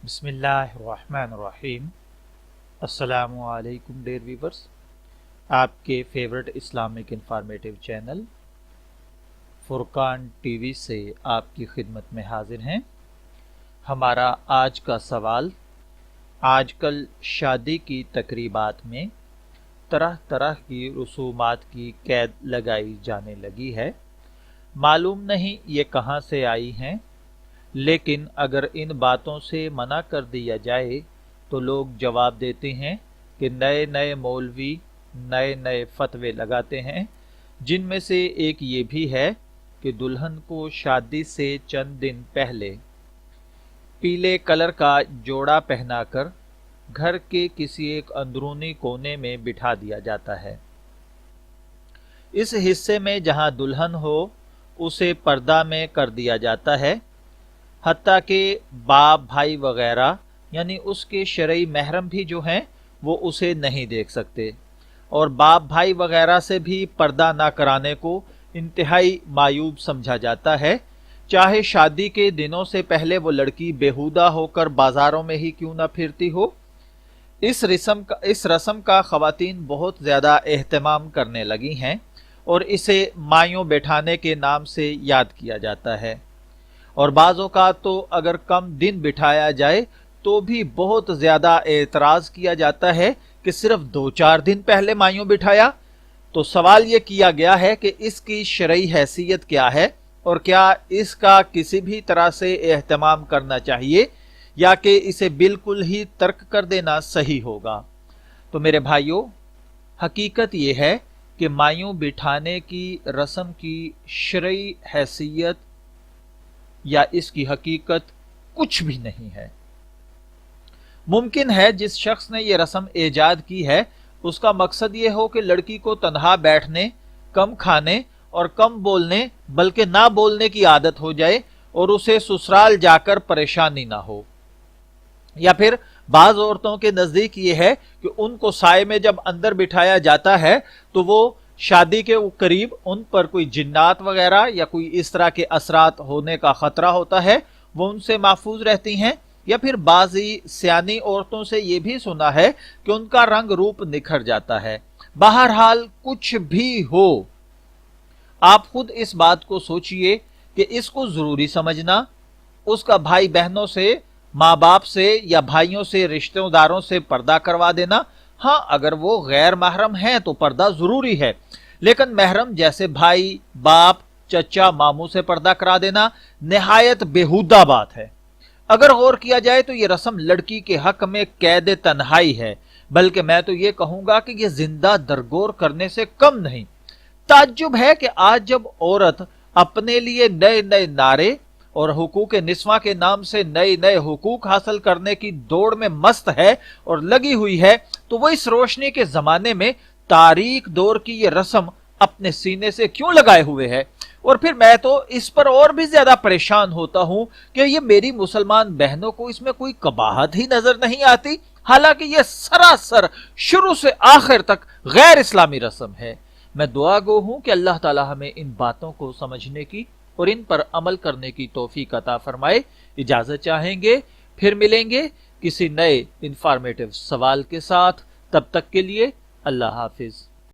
बिस्मिल्लाहिर्रहमानिर्रहीम। अस्सलामु अलैकुम डियर व्यूअर्स, आपके favourite Islamic informative channel Furqan TV से आपकी खिदमत में हाजिर हैं। हमारा आज का सवाल, आजकल शादी की तकरीबात में तरह तरह की रसूमात की कैद लगाई जाने लगी है। मालूम नहीं ये कहाँ से आई हैं, लेकिन अगर इन बातों से मना कर दिया जाए तो लोग जवाब देते हैं कि नए नए मौलवी नए नए फतवे लगाते हैं, जिनमें से एक ये भी है कि दुल्हन को शादी से चंद दिन पहले पीले कलर का जोड़ा पहनाकर घर के किसी एक अंदरूनी कोने में बिठा दिया जाता है। इस हिस्से में जहां दुल्हन हो उसे पर्दा में कर दिया जाता है, हत्ता कि बाप भाई वगैरह यानी उसके शरई महरम भी जो हैं वो उसे नहीं देख सकते, और बाप भाई वगैरह से भी पर्दा ना कराने को इंतहाई मायूब समझा जाता है, चाहे शादी के दिनों से पहले वो लड़की बेहुदा होकर बाजारों में ही क्यों ना फिरती हो। इस रस्म का खवातीन बहुत ज्यादा एहतमाम करने लगी हैं और इसे मायों बैठाने के नाम से याद किया जाता है, और बाज़ औक़ात तो अगर कम दिन बिठाया जाए तो भी बहुत ज्यादा एतराज किया जाता है कि सिर्फ 2-4 दिन पहले मायों बिठाया। तो सवाल ये किया गया है कि इसकी शरई हैसियत क्या है और क्या इसका किसी भी तरह से एहतमाम करना चाहिए या कि इसे बिल्कुल ही तर्क कर देना सही होगा। तो मेरे भाइयों, हकीकत ये है कि मायों बिठाने की रस्म की शरई हैसियत या इसकी हकीकत कुछ भी नहीं है। मुमकिन है जिस शख्स ने यह रस्म ईजाद की है उसका मकसद ये हो कि लड़की को तन्हा बैठने, कम खाने और कम बोलने बल्कि ना बोलने की आदत हो जाए और उसे ससुराल जाकर परेशानी ना हो। या फिर बाज औरतों के नजदीक ये है कि उनको साए में जब अंदर बिठाया जाता है तो वो शादी के करीब उन पर कोई जिन्नात वगैरह या कोई इस तरह के असरात होने का खतरा होता है, वो उनसे महफूज रहती हैं। या फिर बाजी सियानी औरतों से ये भी सुना है कि उनका रंग रूप निखर जाता है। बहरहाल कुछ भी हो, आप खुद इस बात को सोचिए कि इसको जरूरी समझना, उसका भाई बहनों से, माँ बाप से या भाइयों से, रिश्तेदारों से पर्दा करवा देना, हाँ अगर वो गैर महरम हैं तो पर्दा जरूरी है, लेकिन महरम जैसे भाई, बाप, चचा, मामू से पर्दा करा देना निहायत बेहुदा बात है। अगर गौर किया जाए तो ये रस्म लड़की के हक में कैद तन्हाई है, बल्कि मैं तो ये कहूंगा कि ये जिंदा दरगोर करने से कम नहीं। ताज्जुब है कि आज जब औरत अपने लिए नए नए नारे और हुकूक निस्वा के नाम से नए नए हुकूक हासिल करने की दौड़ में मस्त है और लगी हुई है, तो वो इस रोशनी के जमाने में तारीख दौर की ये रस्म अपने सीने से क्यों लगाए हुए है। और फिर मैं तो इस पर और भी ज्यादा परेशान होता हूं कि ये मेरी मुसलमान बहनों को इसमें कोई कबाहत ही नजर नहीं आती, हालांकि ये सरासर शुरू से आखिर तक गैर इस्लामी रस्म है। मैं दुआ गो हूं कि अल्लाह ताला हमें इन बातों को समझने की और इन पर अमल करने की तौफीक अता फरमाए। इजाजत चाहेंगे, फिर मिलेंगे किसी नए इंफॉर्मेटिव सवाल के साथ। तब तक के लिए अल्लाह हाफिज।